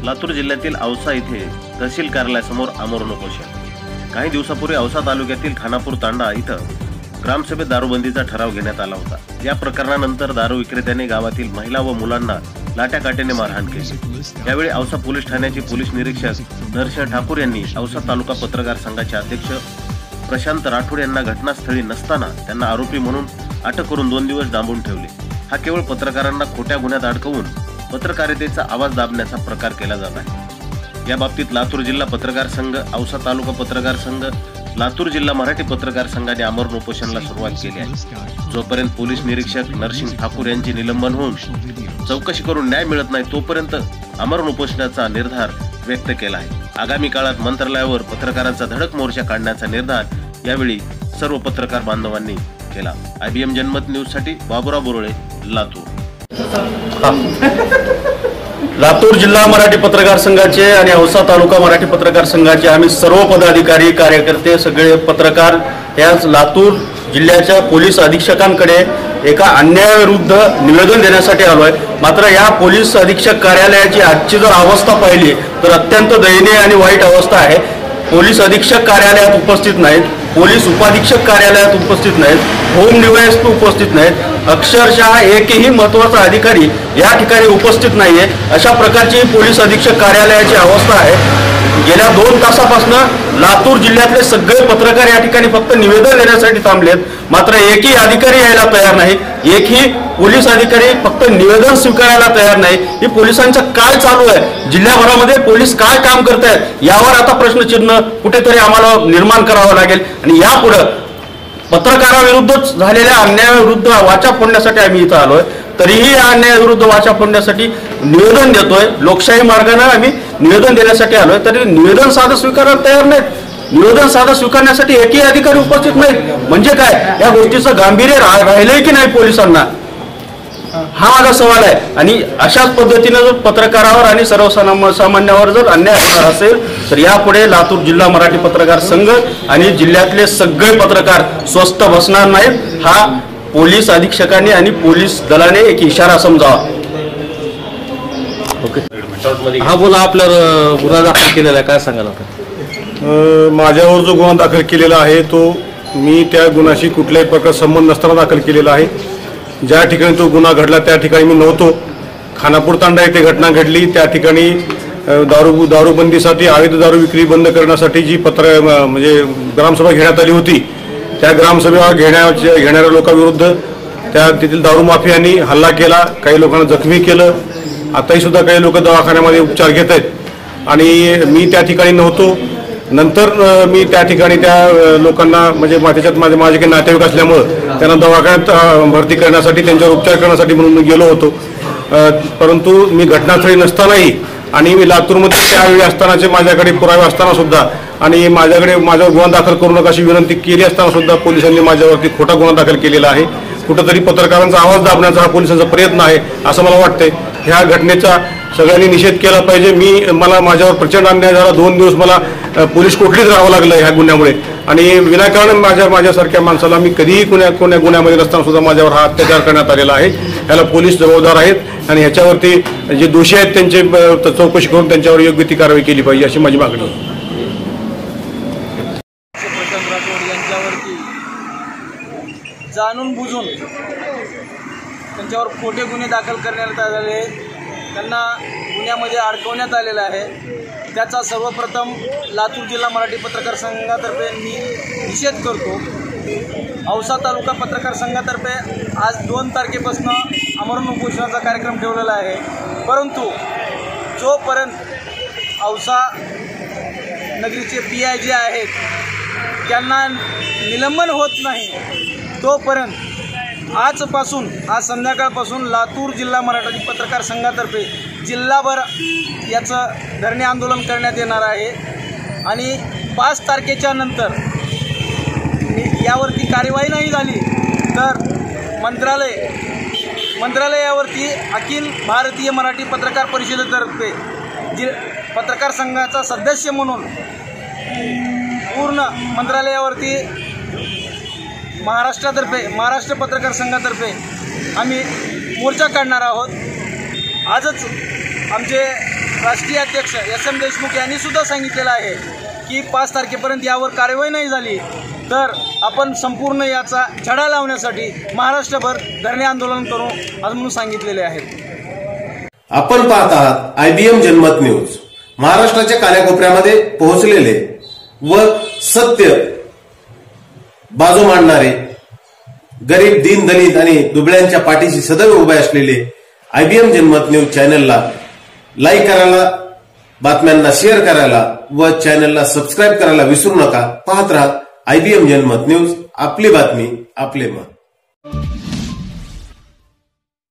लातूर जिल्ह्यातील औसा येथे तहसील कार्यालयासमोर आमरण उपोषण। काही दिवसापूर्वी औसा तालुक्यातील खानापूर तांडा इथं ग्रामसभेत दारूबंदीचा ठराव घेण्यात आला होता। या प्रकरणानंतर दारू विक्रेत्यांनी गावातील महिला व मुलांना लाठ्याकाठीने मारहाण केली। यावेळी औसा पोलीस ठाण्याचे पोलीस निरीक्षक नरसिंह ठाकूर यांनी औसा तालुका पत्रकार संघाचे अध्यक्ष प्रशांत राठोड यांना घटनास्थळी नसताना त्यांना आरोपी म्हणून अटक करून 2 दिवस डांबून ठेवले। हा केवळ पत्रकारांना खोट्या गुन्ह्यात अडकवून पत्रकारितेचा आवाज दाबण्याचा प्रकार केला जात आहे। या बाबतीत लातूर जिल्हा पत्रकार संघ, औसा तालुका पत्रकार संघ, लातूर जिल्हा मराठी पत्रकार संघाने आमरण उपोषणाला सुरुवात केली आहे। जोपर्यंत पोलीस निरीक्षक नरसिंह ठाकूर यांचे निलंबन होऊन चौकशी करून न्याय मिळत नाही तोपर्यंत आमरण उपोषणाचा निर्धार व्यक्त केला आहे। आगामी काळात मंत्रालयावर पत्रकारांचा धडक मोर्चा काढण्याचा निर्धार यावेळी सर्व पत्रकार बांधवांनी केला। IBM जनमत न्यूज साठी बाबुराव बोरोळे, लातूर। लातूर जिल्हा मराठी पत्रकार संघाचे आणि औसा तालुका मराठी पत्रकार संघाचे आम्ही सर्व पदाधिकारी कार्यकर्ते सगळे पत्रकार याच लातूर जिल्ह्याच्या पोलीस अधीक्षकांकडे एका अन्यायाविरुद्ध निवेदन देण्यासाठी आलोय। मात्र या पोलीस अधीक्षक कार्यालयाची आजची जर अवस्था पाहिली तर अत्यंत दयनीय आणि वाईट अवस्था आहे। पोलीस अधीक्षक कार्यालयात उपस्थित नाहीत, पोलीस उपाधीक्षक कार्यालयात उपस्थित नाहीत, होम डीवायएसपी उपस्थित नाहीत, अक्षरशः एकही महत्त्वाचा अधिकारी या ठिकाणी उपस्थित नाहीये। अशा प्रकारची पोलीस अधीक्षक कार्यालयाची अवस्था आहे। गेल्या 2 तासापासून लातूर जिल्ह्यातले सगळे पत्रकार या ठिकाणी फक्त निवेदन देण्यासाठी थांबलेत, मात्र एकही अधिकारी यायला तयार नाही, एकही पोलीस अधिकारी फक्त निवेदन स्वीकारायला तयार नाही। ही पोलिसांचं काय चालू आहे, जिल्ह्याभरामध्ये पोलीस काय काम करत आहेत यावर आता प्रश्नचिन्ह कुठेतरी आम्हाला निर्माण करावं लागेल। आणि यापुढे पत्रकाराविरुद्ध झालेल्या अन्यायाविरुद्ध वाचा फोडण्यासाठी आम्ही इथं आलोय। तरीही या अन्यायाविरुद्ध वाचा फोडण्यासाठी निवेदन देतोय, लोकशाही मार्गाने आम्ही निवेदन देण्यासाठी आलोय, तरी निवेदन साधं स्वीकारायला तयार नाहीत। निवेदन साधं स्वीकारण्यासाठी एकही अधिकारी उपस्थित नाहीत म्हणजे काय, या गोष्टीचं गांभीर्य राहिलंय की नाही पोलिसांना, हा माझा सवाल आहे। आणि अशाच पद्धतीने जर पत्रकारावर आणि सर्वसामान्यावर जर अन्याय होणार असेल तर यापुढे लातूर जिल्हा मराठी पत्रकार संघ आणि जिल्ह्यातले सगळे पत्रकार स्वस्थ बसणार नाहीत। हा पोलीस अधीक्षकांनी आणि पोलीस दलाने एक इशारा समजावा। हा बोला, आपल्यावर गुन्हा दाखल केलेला आहे, काय सांगाल आपण? माझ्यावर जो गुन्हा दाखल केलेला आहे तो मी त्या गुन्ह्याशी कुठल्याही प्रकार संबंध नसताना दाखल केलेला आहे। ज्या ठिकाणी तो गुन्हा घडला त्या ठिकाणी मी नव्हतो। खानापूर तांडा येथे घटना घडली, त्या ठिकाणी दारूबंदीसाठी अवैध दारू विक्री बंद करण्यासाठी जी म्हणजे ग्रामसभा घेण्यात आली होती, त्या ग्रामसभा घेणाऱ्या लोकांविरुद्ध त्या तेथील दारू माफियांनी हल्ला केला, काही लोकांना जखमी केलं। आताही सुद्धा काही लोक दवाखान्यामध्ये उपचार घेत आहेत आणि मी त्या ठिकाणी नव्हतो। नंतर मी त्या ठिकाणी त्या लोकांना म्हणजे त्याच्यात माझे काही नातेवाईक असल्यामुळं त्यांना दवाखान्यात भरती करण्यासाठी, त्यांच्यावर उपचार करण्यासाठी म्हणून मी गेलो होतो। परंतु मी घटनास्थळी नसतानाही आणि मी लातूरमध्ये त्यावेळी असतानाचे माझ्याकडे पुरावे असताना सुद्धा आणि माझ्यावर गुन्हा दाखल करू नका अशी विनंती केली असताना सुद्धा पोलिसांनी माझ्यावरती खोटा गुन्हा दाखल केलेला आहे। कुठंतरी पत्रकारांचा आवाज दाबण्याचा हा पोलिसांचा प्रयत्न आहे असं मला वाटतंय। ह्या घटनेचा सगळ्यांनी निषेध केला पाहिजे। मला माझ्यावर प्रचंड अन्याय झाला, 2 दिवस मला पोलीस कोठडीत राहावं लागलं ह्या गुन्ह्यामुळे आणि विनाकारण माझ्यासारख्या माणसाला मी कधीही कोण्या गुन्ह्यामध्ये नसताना सुद्धा माझ्यावर हा अत्याचार करण्यात आलेला आहे। याला पोलीस जबाबदार आहेत आणि ह्याच्यावरती जे दोषी आहेत त्यांची चौकशी करून त्यांच्यावर योग्य ती कारवाई केली पाहिजे अशी माझी मागणी आहे। जाणून बुजून त्यांच्यावर खोटे गुन्हे दाखल करण्यात आलेले, त्यांना गुन्ह्यामध्ये अडकवण्यात आलेलं आहे। त्याचा सर्वप्रथम लातूर जिल्हा मराठी पत्रकार संघातर्फे मी निषेध करतो। औसा तालुका पत्रकार संघातर्फे आज 2 तारखेपासून आमरण उपोषणाचा कार्यक्रम ठेवलेला आहे। परंतु जोपर्यंत औसा नगरीचे PI जे आहेत त्यांना निलंबन होत नाही तोपर्यंत आज संध्याकाळपासून लातूर जिल्हा मराठी पत्रकार संघातर्फे जिल्हाभर याचं धरणे आंदोलन करण्यात येणार आहे आणि 5 तारखेच्या नंतर यावरती कार्यवाही नाही झाली तर मंत्रालयावरती अखिल भारतीय मराठी पत्रकार परिषदेतर्फे पत्रकार संघाचा सदस्य म्हणून पूर्ण मंत्रालयावरती महाराष्ट्र पत्रकार संघातर्फे आम्ही मोर्चा काढणार आहोत। आजच आमचे राष्ट्रीय अध्यक्ष SM देशमुख यांनी सुद्धा सांगितलेलं आहे की 5 तारखेपर्यंत यावर कारवाई नाही झाली तर आपण संपूर्ण याचा छडा लावण्यासाठी महाराष्ट्रभर धरणे आंदोलन करू असं म्हणून सांगितलेले आहेत. आपण पाहत आहात IBM जनमत न्यूज. महाराष्ट्राच्या कानाकोपऱ्यामध्ये पोहोचलेले व सत्य बाजू मांडणारे, गरीब, दीन, दलित आणि दुबळ्यांच्या पाठीशी सदैव उभे असलेले IBM जनमत न्यूज चॅनलला लाईक करायला, बातम्यांना शेअर करायला व चॅनलला सबस्क्राईब करायला विसरू नका. पाहत राहा IBM जनमत न्यूज. आपली बातमी, आपले मत.